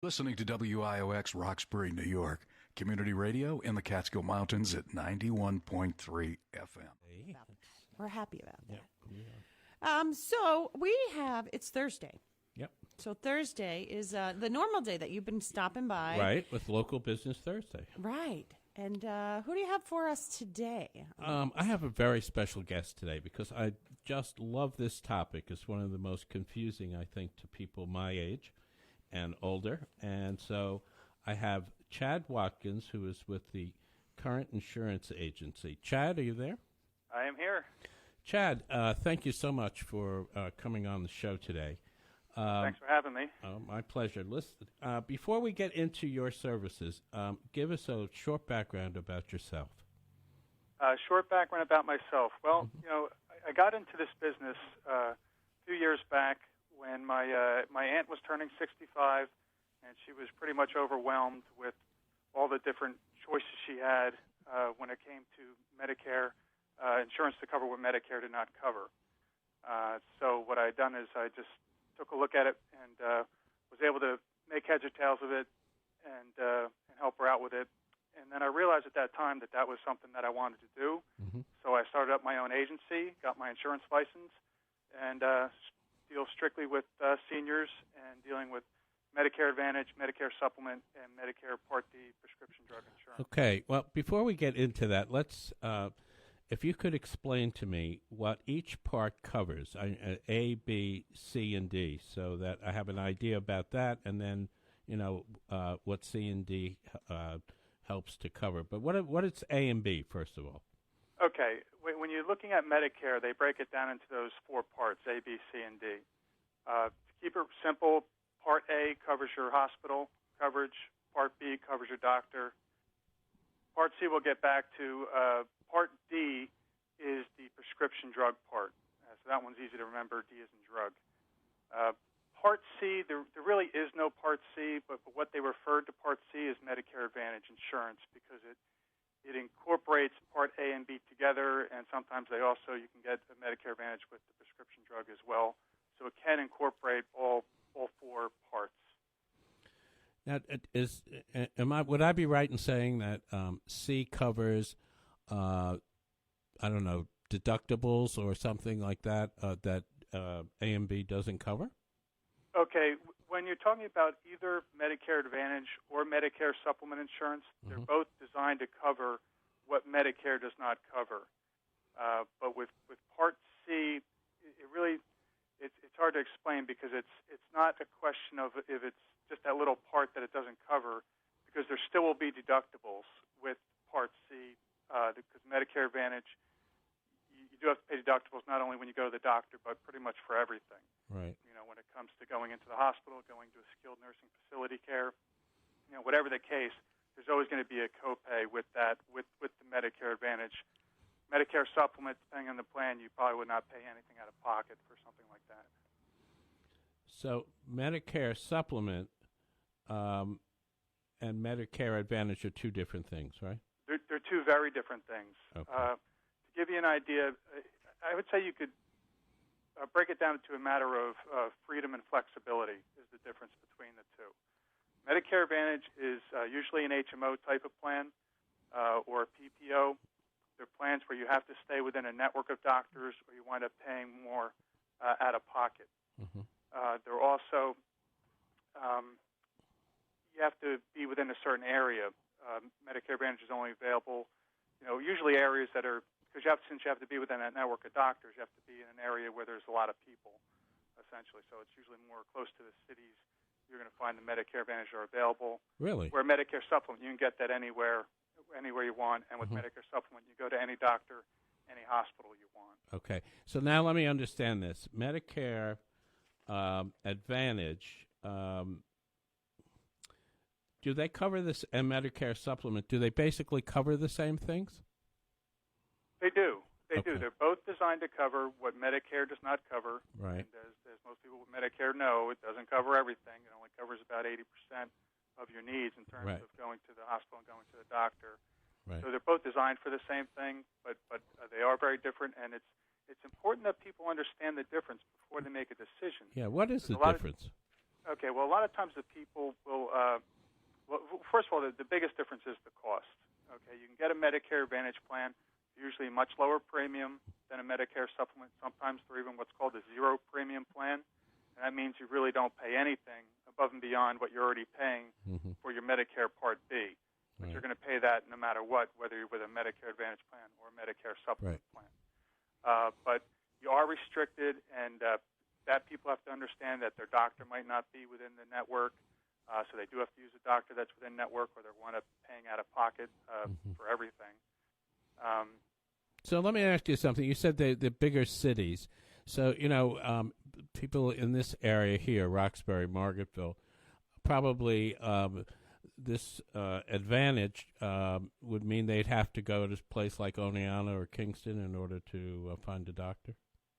Listening to WIOX Roxbury, New York. Community radio in the Catskill Mountains at 91.3 FM. We're happy about that. Yeah. So we have, it's Thursday. Yep. So Thursday is the normal day that you've been stopping by. Right, with Local Business Thursday. Right. And who do you have for us today? I have a very special guest today because I just love this topic. It's one of the most confusing, I think, to people my age and older. And so I have Chad Watkins, who is with the Current Insurance Agency. Chad, are you there? I am here. Chad, thank you so much for coming on the show today. Thanks for having me. My pleasure. Listen, before we get into your services, give us a short background about yourself. Short background about myself. Well, I got into this business a few years back when my aunt was turning 65, and she was pretty much overwhelmed with all the different choices she had when it came to Medicare insurance to cover what Medicare did not cover. So what I had done is I just took a look at it and was able to make heads or tails of it and help her out with it. And then I realized at that time that was something that I wanted to do. Mm-hmm. So I started up my own agency, got my insurance license, and deal strictly with seniors and dealing with Medicare Advantage, Medicare Supplement, and Medicare Part D prescription drug insurance. Okay. Well, before we get into that, let's if you could explain to me what each part covers, A, B, C, and D, so that I have an idea about that, and then, what C and D helps to cover. But what is A and B, first of all? Okay. When you're looking at Medicare, they break it down into those four parts, A, B, C, and D. To keep it simple, Part A covers your hospital coverage. Part B covers your doctor. Part C we'll get back to. Part D is the prescription drug part. So that one's easy to remember. D is in drug. Part C, there really is no Part C, but what they referred to Part C is Medicare Advantage insurance because it incorporates Part A and B together, and sometimes you can get a Medicare Advantage with the prescription drug as well. So it can incorporate all four parts. Now, would I be right in saying that C covers, deductibles or something like that that A and B doesn't cover? Okay, when you're talking about either Medicare Advantage or Medicare Supplement insurance, they're both designed to cover what Medicare does not cover. But with Part C, it's hard to explain because it's not a question of if it's just that little part that it doesn't cover, because there still will be deductibles with Part C, because Medicare Advantage, you do have to pay deductibles not only when you go to the doctor, but pretty much for everything. Right. When it comes to going into the hospital, going to a skilled nursing facility care, whatever the case, there's always going to be a copay with that, with the Medicare Advantage. Medicare Supplement, depending on the plan, you probably would not pay anything out of pocket for something like that. So Medicare Supplement and Medicare Advantage are two different things, right? They're two very different things. Okay. To give you an idea, I would say you could break it down to a matter of freedom and flexibility is the difference between the two. Medicare Advantage is usually an HMO type of plan or a PPO. They're plans where you have to stay within a network of doctors or you wind up paying more out of pocket. Mm-hmm. They're also, you have to be within a certain area. Medicare Advantage is only available, usually areas that are, because since you have to be within that network of doctors, you have to be in an area where there's a lot of people, essentially. So it's usually more close to the cities. You're going to find the Medicare Advantage are available. Really? Where Medicare Supplement, you can get that anywhere you want. And with Medicare Supplement, you go to any doctor, any hospital you want. Okay. So now let me understand this. Medicare Advantage, do they cover this, and Medicare Supplement, do they basically cover the same things? They do. They do. They're both designed to cover what Medicare does not cover. Right. And as most people with Medicare know, it doesn't cover everything. It only covers about 80% of your needs in terms of going to the hospital and going to the doctor. Right. So they're both designed for the same thing, but they are very different, and it's important that people understand the difference before they make a decision. Yeah, what is the difference? Okay, well, a lot of times the people will, well, first of all, the biggest difference is the cost. Okay, you can get a Medicare Advantage plan, usually a much lower premium than a Medicare supplement. Sometimes they're even what's called a zero premium plan, and that means you really don't pay anything above and beyond what you're already paying for your Medicare Part B. But you're going to pay that no matter what, whether you're with a Medicare Advantage plan or a Medicare supplement plan. But you are restricted, and that people have to understand that their doctor might not be within the network, so they do have to use a doctor that's within network, or they're one of paying out of pocket for everything. So let me ask you something. You said the bigger cities. So, people in this area here, Roxbury, Margaretville, probably this advantage would mean they'd have to go to a place like Oneonta or Kingston in order to find a doctor?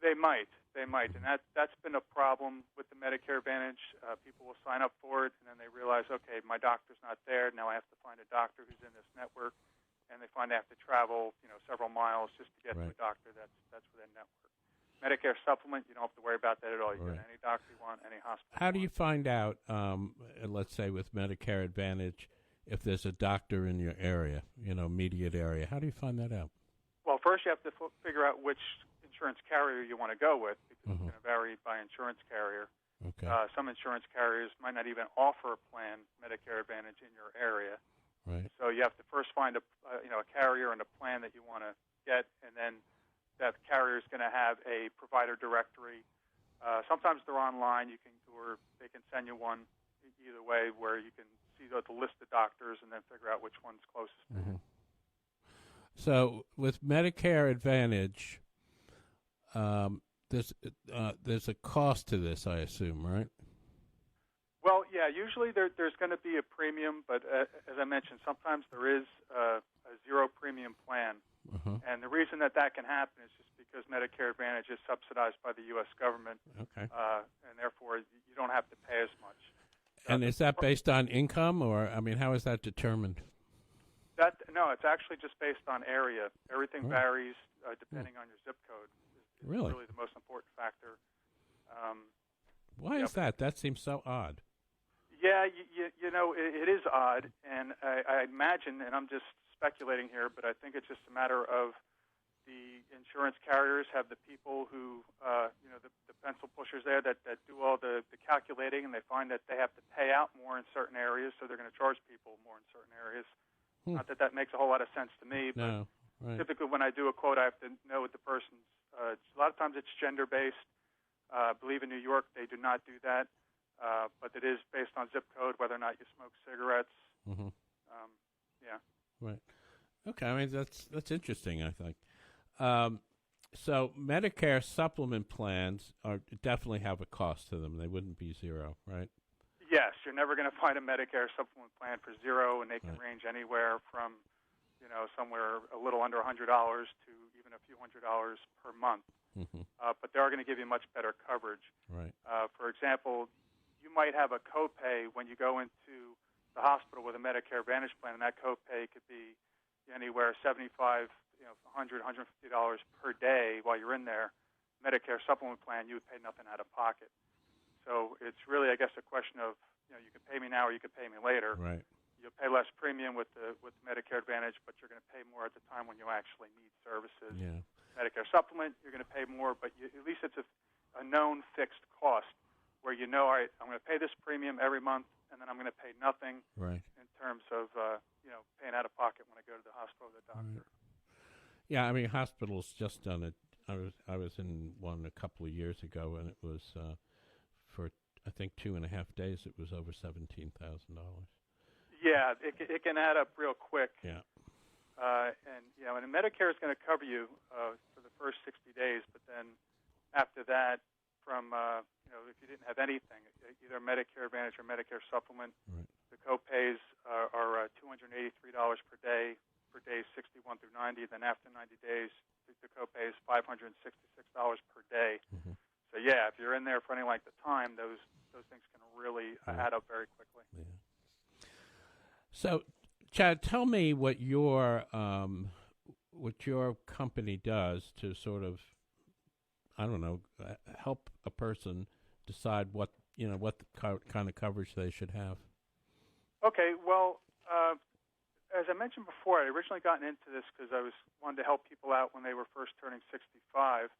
They might, and that's been a problem with the Medicare Advantage. People will sign up for it, and then they realize, okay, my doctor's not there. Now I have to find a doctor who's in this network, and they find they have to travel, several miles just to get to a doctor that's within network. Medicare supplement, you don't have to worry about that at all. You can get any doctor you want, any hospital. How do you find out, let's say with Medicare Advantage, if there's a doctor in your area, immediate area? How do you find that out? Well, first you have to figure out which insurance carrier you want to go with, because it's going to vary by insurance carrier. Okay. Some insurance carriers might not even offer a plan, Medicare Advantage, in your area. Right. So you have to first find a carrier and a plan that you want to get, and then that carrier is going to have a provider directory. Sometimes they're online, or they can send you one either way, where you can see the list of doctors and then figure out which one's closest to you. So with Medicare Advantage, there's a cost to this, I assume, right? Well, yeah, usually there's going to be a premium, but as I mentioned, sometimes there is a zero premium plan. And the reason that can happen is just because Medicare Advantage is subsidized by the U.S. government, and therefore you don't have to pay as much. And is that based on income, or, how is that determined? No, it's actually just based on area. Everything varies depending on your zip code. It's really the most important factor. Why is that? That seems so odd. Yeah, it is odd, and I imagine, and I'm just speculating here, but I think it's just a matter of the insurance carriers have the people who, the pencil pushers there that do all the calculating, and they find that they have to pay out more in certain areas, so they're going to charge people more in certain areas. Not that makes a whole lot of sense to me, but typically when I do a quote, I have to know what the person's. A lot of times it's gender-based. I believe in New York they do not do that, but it is based on zip code, whether or not you smoke cigarettes. Right. Okay, that's interesting, I think. So Medicare supplement plans definitely have a cost to them. They wouldn't be zero, right? Yes, you're never going to find a Medicare supplement plan for zero, and they can range anywhere from, somewhere a little under $100 to even a few $100s per month. But they are going to give you much better coverage. Right. For example, you might have a copay when you go into the hospital with a Medicare Advantage plan, and that copay could be anywhere $75, $100, $150 per day while you're in there. Medicare supplement plan, you would pay nothing out of pocket. So it's really, I guess, a question of, you can pay me now or you can pay me later. Right. You'll pay less premium with the Medicare Advantage, but you're going to pay more at the time when you actually need services. Yeah. Medicare supplement, you're going to pay more, but at least it's a known fixed cost where all right, I'm going to pay this premium every month, and then I'm going to pay nothing in terms of paying out of pocket when I go to the hospital or the doctor. Right. Yeah, hospitals just done it. I was in one a couple of years ago, and it was for I think 2.5 days. It was over $17,000. Yeah, it can add up real quick. Yeah. And Medicare is going to cover you for the first 60 days, but then after that, from if you didn't have anything, either Medicare Advantage or Medicare Supplement, the copays are $283 per day for days 61 through 90. Then after 90 days, the copay is $566 per day. So yeah, if you're in there for any length of time, those things can really add up very quickly. Yeah. So, Chad, tell me what your company does to sort of, help a person decide what what kind of coverage they should have. Okay, well, as I mentioned before, I originally gotten into this because I wanted to help people out when they were first turning 65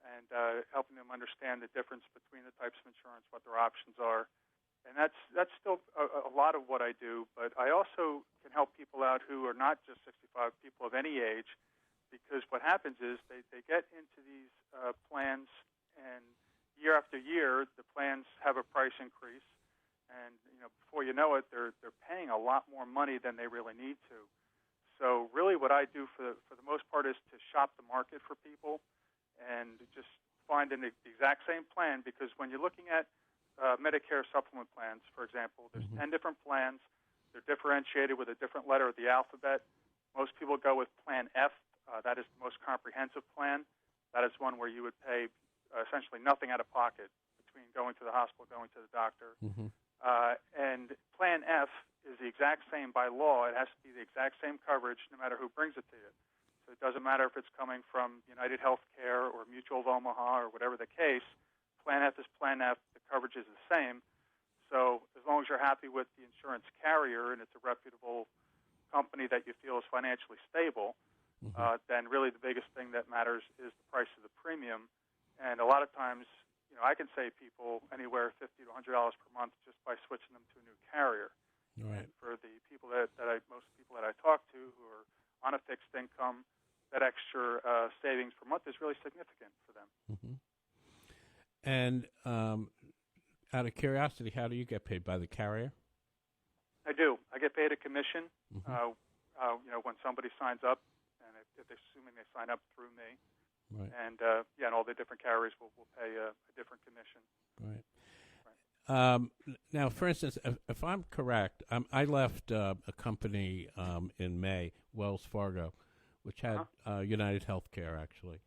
and helping them understand the difference between the types of insurance, what their options are. And that's still a lot of what I do, but I also can help people out who are not just 65, people of any age, because what happens is they get into these plans, and year after year, the plans have a price increase. And before you know it, they're paying a lot more money than they really need to. So really, what I do for the most part is to shop the market for people and just find the exact same plan. Because when you're looking at Medicare supplement plans, for example, there's 10 different plans. They're differentiated with a different letter of the alphabet. Most people go with Plan F. That is the most comprehensive plan. That is one where you would pay essentially nothing out of pocket between going to the hospital, going to the doctor. And Plan F is the exact same by law. It has to be the exact same coverage no matter who brings it to you. So it doesn't matter if it's coming from United Healthcare or Mutual of Omaha or whatever the case. Plan F is Plan F. The coverage is the same. So as long as you're happy with the insurance carrier and it's a reputable company that you feel is financially stable, then really the biggest thing that matters is the price of the premium. And a lot of times, I can save people anywhere $50 to $100 per month just by switching them to a new carrier. Right. And for the people most people that I talk to who are on a fixed income, that extra savings per month is really significant for them. And out of curiosity, how do you get paid, by the carrier? I do. I get paid a commission. When somebody signs up, and if they're assuming they sign up through me. Right. And and all the different carriers will pay a different commission. Right. Now, for instance, if I'm correct, I left a company in May, Wells Fargo, which had United Healthcare actually,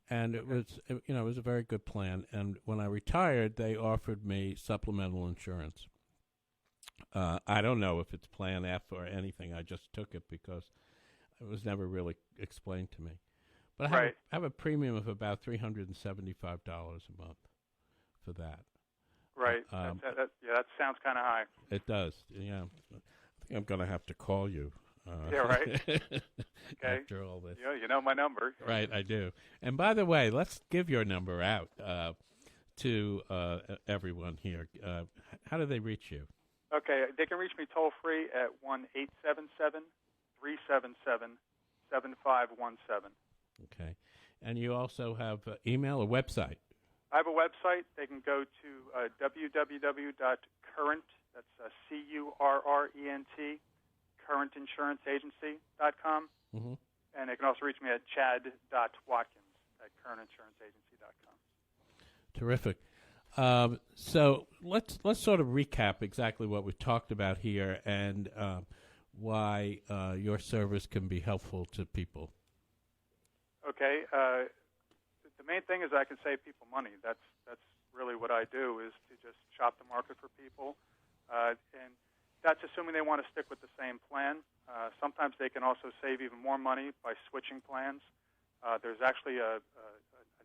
and it was it was a very good plan. And when I retired, they offered me supplemental insurance. I don't know if it's Plan F or anything. I just took it because it was never really explained to me. But I have a premium of about $375 a month for that. Right. That sounds kind of high. It does. Yeah. I think I'm going to have to call you. Yeah, right. Okay. After all this. You know my number. Right, I do. And by the way, let's give your number out to everyone here. How do they reach you? Okay. They can reach me toll free at 1-877-377-7517. Okay. And you also have email or website? I have a website. They can go to www.current, that's C-U-R-R-E-N-T, currentinsuranceagency.com. And they can also reach me at chad.watkins at currentinsuranceagency.com. Terrific. So let's sort of recap exactly what we've talked about here and why your service can be helpful to people. Okay. The main thing is I can save people money. That's really what I do, is to just shop the market for people. And that's assuming they want to stick with the same plan. Sometimes they can also save even more money by switching plans. There's actually a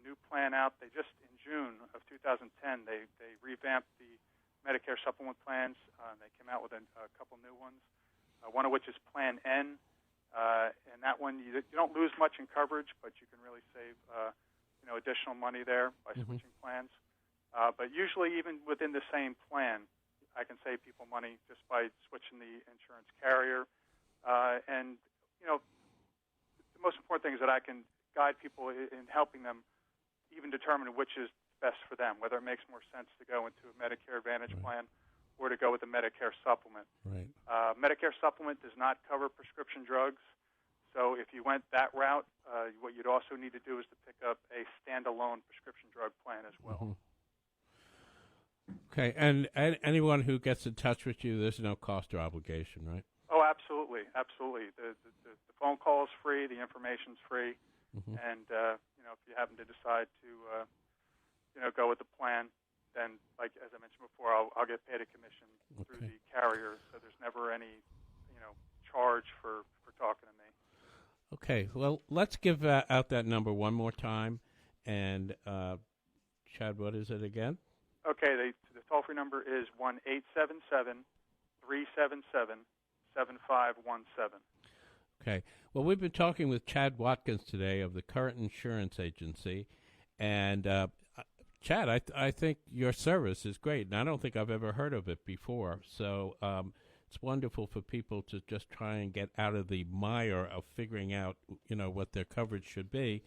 new plan out. They just, in June of 2010, they revamped the Medicare supplement plans. They came out with a couple new ones, one of which is Plan N. And that one, you don't lose much in coverage, but you can really save additional money there by switching plans. But usually, even within the same plan, I can save people money just by switching the insurance carrier. And the most important thing is that I can guide people in helping them even determine which is best for them, whether it makes more sense to go into a Medicare Advantage plan or to go with a Medicare supplement. Right. Medicare supplement does not cover prescription drugs. So if you went that route, what you'd also need to do is to pick up a standalone prescription drug plan as well. Okay, and anyone who gets in touch with you, there's no cost or obligation, right? Oh, absolutely, absolutely. The phone call is free, the information's free, and if you happen to decide to go with the plan, then as I mentioned before, I'll get paid a commission through the carrier, so there's never any charge for talking to me. Okay, well, let's give out that number one more time. And, Chad, what is it again? Okay, the toll-free number is 1-877-377-7517. Okay. Well, we've been talking with Chad Watkins today of the Current Insurance Agency. And, Chad, I think your service is great, and I don't think I've ever heard of it before. So it's wonderful for people to just try and get out of the mire of figuring out, what their coverage should be.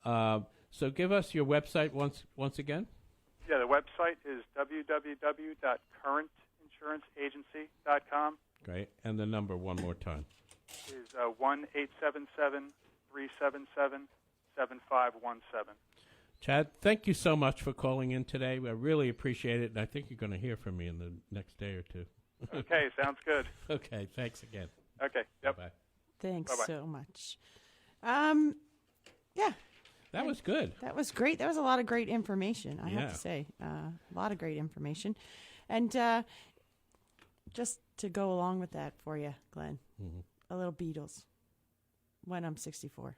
So give us your website once again. Yeah, the website is www.currentinsuranceagency.com. Great. And the number one more time. Is 1-877-377-7517. Chad, thank you so much for calling in today. I really appreciate it, and I think you're going to hear from me in the next day or two. Okay, sounds good. Okay, thanks again. Okay, yep. Bye-bye. Thanks Bye-bye. so much. Yeah. That was good. That was great. That was a lot of great information, I Yeah. have to say. A lot of great information. And just to go along with that for you, Glenn, a little Beatles when I'm 64.